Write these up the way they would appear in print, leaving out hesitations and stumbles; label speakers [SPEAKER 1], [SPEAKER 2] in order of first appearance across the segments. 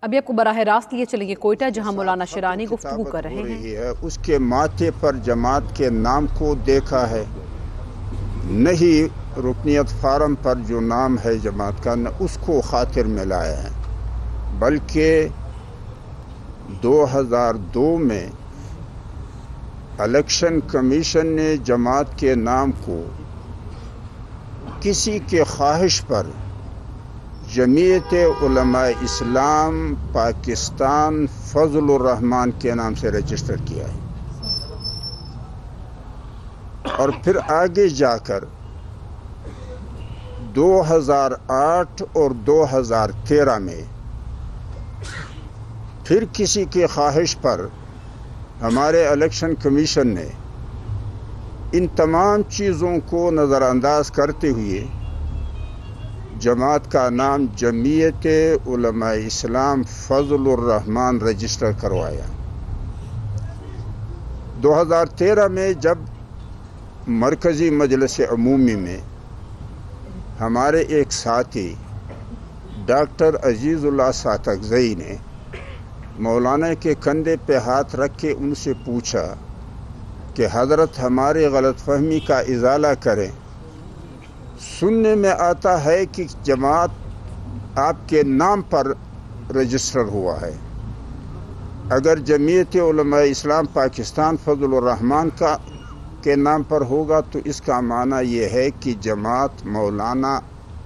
[SPEAKER 1] ابھی آپ کو براہ راست لیے چلیں گے کوئٹہ، جہاں مولانا شیرانی گفتگو کر رہے ہیں۔
[SPEAKER 2] اس کے ماتھے پر جماعت کے نام کو دیکھا ہے، نہیں رکنیت فارم پر جو نام ہے جماعت کا، نہ اس کو خاطر میں لایا ہے، بلکہ 2002 میں الیکشن کمیشن نے جماعت کے نام کو کسی کے خواہش پر جمعیت علماء اسلام پاکستان فضل الرحمان کے نام سے رجسٹر کیا ہے، اور پھر آگے جا کر 2008 اور 2013 میں پھر کسی کی خواہش پر ہمارے الیکشن کمیشن نے ان تمام چیزوں کو نظر انداز کرتے ہوئے جماعت کا نام جمعیت علماء اسلام فضل الرحمان رجسٹر کروایا۔ 2013 میں جب مرکزی مجلس عمومی میں ہمارے ایک ساتھی ڈاکٹر عزیز اللہ ساتکزئی نے مولانا کے کندھے پہ ہاتھ رکھ کے ان سے پوچھا کہ حضرت ہماری غلط فہمی کا ازالہ کریں، سننے میں آتا ہے کہ جماعت آپ کے نام پر رجسٹر ہوا ہے، اگر جمعیت علماء اسلام پاکستان فضل الرحمان کے نام پر ہوگا تو اس کا معنی یہ ہے کہ جماعت مولانا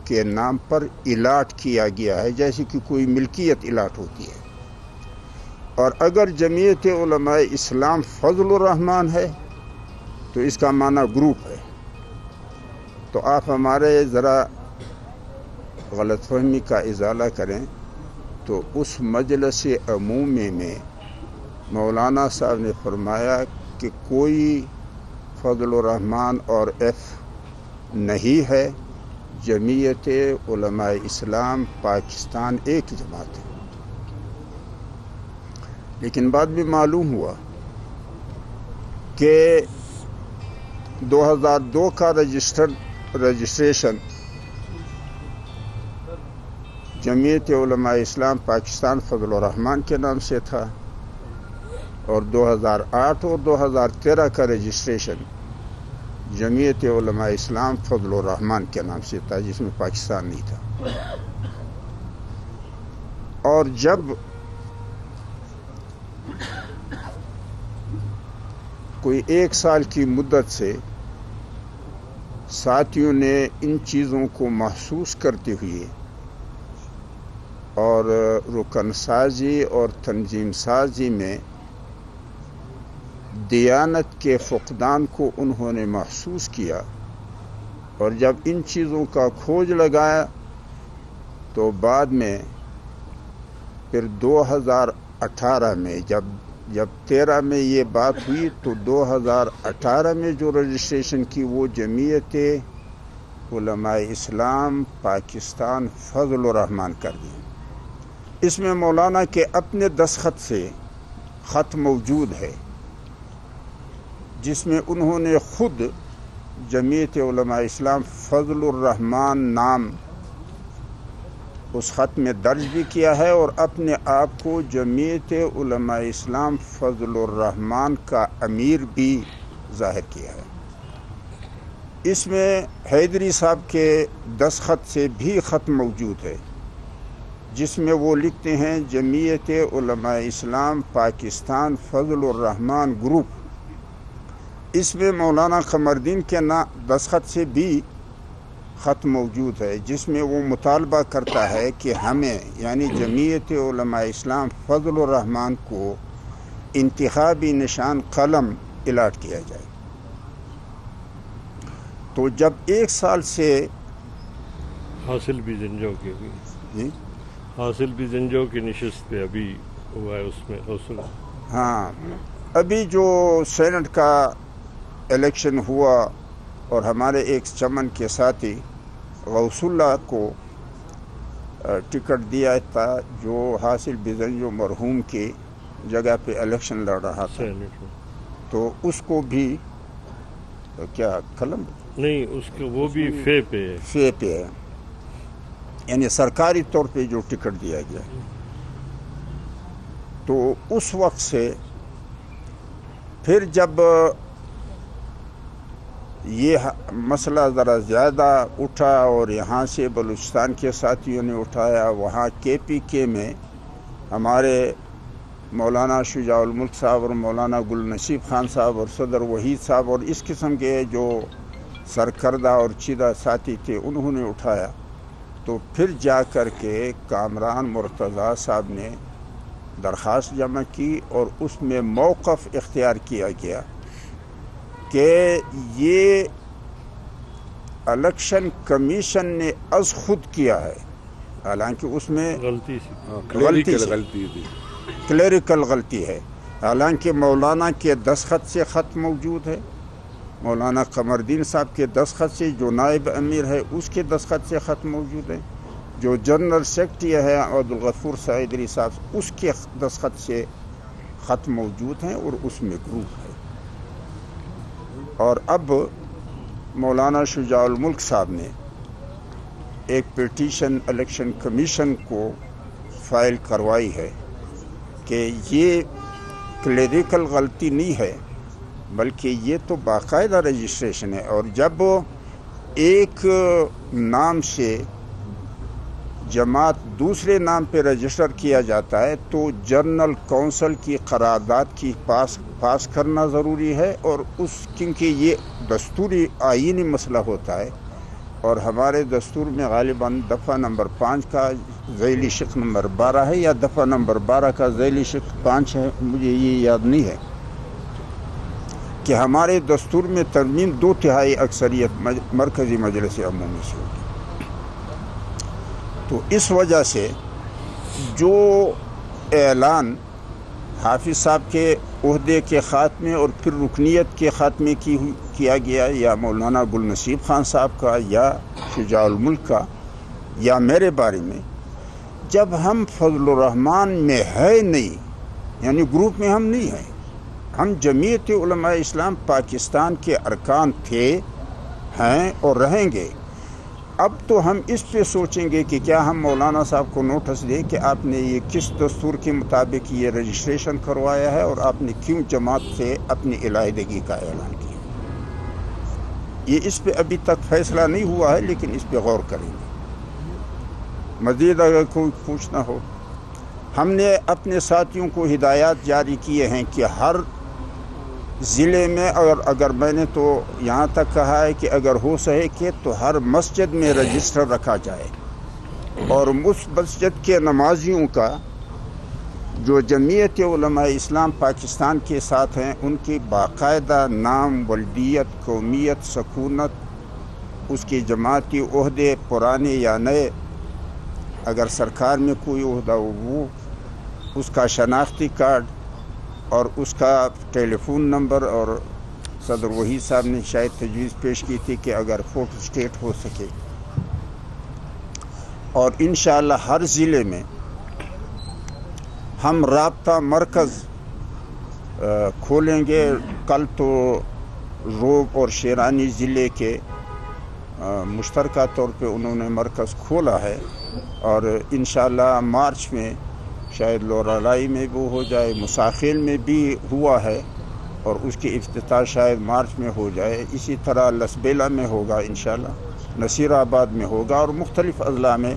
[SPEAKER 2] کے نام پر الاٹ کیا گیا ہے، جیسے کہ کوئی ملکیت الاٹ ہوتی ہے، اور اگر جمعیت علماء اسلام فضل الرحمان ہے تو اس کا معنی گروپ ہے۔ تو آپ ہمارے ذرا غلط فہمی کا ازالہ کریں۔ تو اس مجلس عمومی میں مولانا صاحب نے فرمایا کہ کوئی فضل الرحمان اور ایف نہیں ہے، جمعیت علماء اسلام پاکستان ایک جماعت ہے۔ لیکن بعد میں معلوم ہوا کہ 2002 کا رجسٹریشن جمعیت علماء اسلام پاکستان فضل الرحمان کے نام سے تھا، اور 2008 اور 2013 کا رجسٹریشن جمعیت علماء اسلام فضل الرحمان کے نام سے تھا، جس میں پاکستان نہیں تھا۔ اور جب کوئی 1 سال کی مدت سے ساتھیوں نے ان چیزوں کو محسوس کرتے ہوئے اور رکن سازی اور تنظیم سازی میں دیانت کے فقدان کو انہوں نے محسوس کیا، اور جب ان چیزوں کا کھوج لگایا تو بعد میں پھر 2018 میں جب 13 میں یہ بات ہوئی تو 2018 میں جو رجسٹریشن کی وہ جمعیت علماء اسلام پاکستان فضل الرحمان کر دی۔ اس میں مولانا کے اپنے دستخط سے خط موجود ہے، جس میں انہوں نے خود جمعیت علماء اسلام فضل الرحمان نام اس خط میں درج بھی کیا ہے، اور اپنے آپ کو جمعیت علماء اسلام فضل الرحمان کا امیر بھی ظاہر کیا ہے۔ اس میں حیدری صاحب کے دستخط سے بھی خط موجود ہے، جس میں وہ لکھتے ہیں جمعیت علماء اسلام پاکستان فضل الرحمان گروپ۔ اس میں مولانا قمردین کے دستخط سے بھی خط موجود ہے، جس میں وہ مطالبہ کرتا ہے کہ ہمیں یعنی جمعیت علماء اسلام فضل الرحمان کو انتخابی نشان قلم الاٹ کیا جائے۔ تو جب 1 سال سے
[SPEAKER 3] حاصل بھی زنجو کی
[SPEAKER 2] جی
[SPEAKER 3] حاصل بھی زنجو کی نشست پہ ابھی ہوا ہے، اس میں حاصل
[SPEAKER 2] ہاں ابھی جو سینٹ کا الیکشن ہوا اور ہمارے ایک چمن کے ساتھی غوث اللہ کو ٹکٹ دیا تھا، جو حاصل بزنجو مرحوم کی جگہ پہ الیکشن لڑ رہا تھا، تو اس کو بھی کیا قلم
[SPEAKER 3] نہیں، اس کو وہ بھی فے پہ ہے،
[SPEAKER 2] یعنی سرکاری طور پہ جو ٹکٹ دیا گیا۔ تو اس وقت سے پھر جب یہ مسئلہ ذرا زیادہ اٹھا اور یہاں سے بلوچستان کے ساتھیوں نے اٹھایا، وہاں KPK میں ہمارے مولانا شجاع الملک صاحب اور مولانا گل نصیب خان صاحب اور صدر وحید صاحب اور اس قسم کے جو سرکردہ اور چیدہ ساتھی تھے انہوں نے اٹھایا، تو پھر جا کر کے کامران مرتضیٰ صاحب نے درخواست جمع کی اور اس میں موقف اختیار کیا گیا کہ یہ الیکشن کمیشن نے از خود کیا ہے، حالانکہ اس میں
[SPEAKER 3] غلطی
[SPEAKER 2] تھی، کلیریکل غلطی ہے، حالانکہ مولانا کے دستخط سے خط موجود ہے، مولانا قمردین صاحب کے دستخط سے، جو نائب امیر ہے اس کے دستخط سے خط موجود ہے، جو جنرل سیکرٹری ہے عبدالغفور سعیدری صاحب اس کے دستخط سے خط موجود ہیں اور اس میں گروپ ہے۔ اور اب مولانا شجاع الملک صاحب نے ایک پیٹیشن الیکشن کمیشن کو فائل کروائی ہے کہ یہ کلیریکل غلطی نہیں ہے بلکہ یہ تو باقاعدہ رجسٹریشن ہے، اور جب ایک نام سے جماعت دوسرے نام پہ رجسٹر کیا جاتا ہے تو جنرل کونسل کی قرارداد کی پاس کرنا ضروری ہے، اور کیونکہ یہ دستوری آئینی مسئلہ ہوتا ہے، اور ہمارے دستور میں غالباً دفعہ نمبر 5 کا ذیلی شق نمبر 12 ہے یا دفعہ نمبر 12 کا ذیلی شق 5 ہے، مجھے یہ یاد نہیں ہے، کہ ہمارے دستور میں ترمیم 2/3 اکثریت مرکزی مجلس عمومی سے ہوگی۔ تو اس وجہ سے جو اعلان حافظ صاحب کے عہدے کے خاتمے اور پھر رکنیت کے خاتمے کیا گیا، یا مولانا گل نصیب خان صاحب کا یا شجاع الملک کا یا میرے بارے میں، جب ہم فضل الرحمان میں ہے نہیں، یعنی گروپ میں ہم نہیں ہیں، ہم جمعیت علماء اسلام پاکستان کے ارکان تھے، ہیں اور رہیں گے، اب تو ہم اس پہ سوچیں گے کہ کیا ہم مولانا صاحب کو نوٹس دیں کہ آپ نے یہ کس دستور کے مطابق یہ رجسٹریشن کروایا ہے اور آپ نے کیوں جماعت سے اپنی علیحدگی کا اعلان کیا۔ یہ اس پہ ابھی تک فیصلہ نہیں ہوا ہے، لیکن اس پہ غور کریں گے۔ مزید اگر کوئی پوچھنا ہو، ہم نے اپنے ساتھیوں کو ہدایات جاری کیے ہیں کہ ہر ضلع میں، اگر میں نے تو یہاں تک کہا ہے کہ اگر ہو سکے تو ہر مسجد میں رجسٹر رکھا جائے، اور اس مسجد کے نمازیوں کا جو جمعیت علماء اسلام پاکستان کے ساتھ ہیں ان کی باقاعدہ نام، ولدیت، قومیت، سکونت، اس کے جماعتی عہدے پرانے یا نئے، اگر سرکار میں کوئی عہدہ ہو وہ، اس کا شناختی کارڈ اور اس کا ٹیلی فون نمبر، اور صدر وحید صاحب نے شاید تجویز پیش کی تھی کہ اگر فوٹو اسٹیٹ ہو سکے، اور انشاءاللہ ہر ضلع میں ہم رابطہ مرکز کھولیں گے۔ کل تو روب اور شیرانی ضلع کے مشترکہ طور پہ انہوں نے مرکز کھولا ہے، اور انشاءاللہ مارچ میں شاید لورالائی میں وہ ہو جائے، مساخیل میں بھی ہوا ہے اور اس کی افتتاح شاید مارچ میں ہو جائے، اسی طرح لسبیلا میں ہوگا انشاءاللہ، نصیر آباد میں ہوگا، اور مختلف اضلاع میں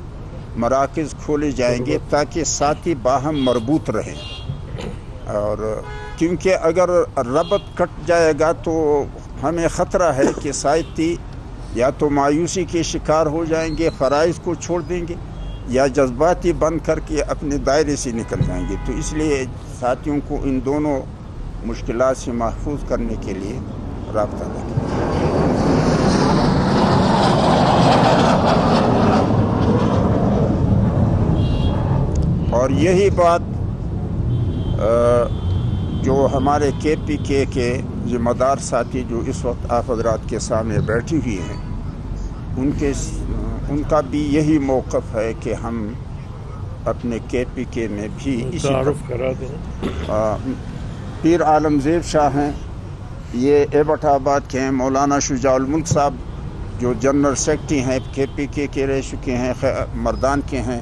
[SPEAKER 2] مراکز کھولے جائیں گے تاکہ ساتھی باہم مربوط رہیں، اور کیونکہ اگر ربط کٹ جائے گا تو ہمیں خطرہ ہے کہ ساتھی یا تو مایوسی کے شکار ہو جائیں گے، فرائض کو چھوڑ دیں گے، یا جذباتی بند کر کے اپنے دائرے سے نکل جائیں گے۔ تو اس لیے ساتھیوں کو ان دونوں مشکلات سے محفوظ کرنے کے لیے رابطہ رکھیں۔ اور یہی بات جو ہمارے KPK کے ذمہ دار ساتھی جو اس وقت آپ حضرات کے سامنے بیٹھی ہوئی ہیں، ان کا بھی یہی موقف ہے کہ ہم اپنے KPK میں بھی اسی
[SPEAKER 3] تعارف کرا دیں۔
[SPEAKER 2] پیر عالم زیب شاہ ہیں، یہ ایبٹ آباد کے ہیں، مولانا شجاع الملک صاحب جو جنرل سیکرٹری ہیں KPK کے رہ چکے ہیں، مردان کے ہیں،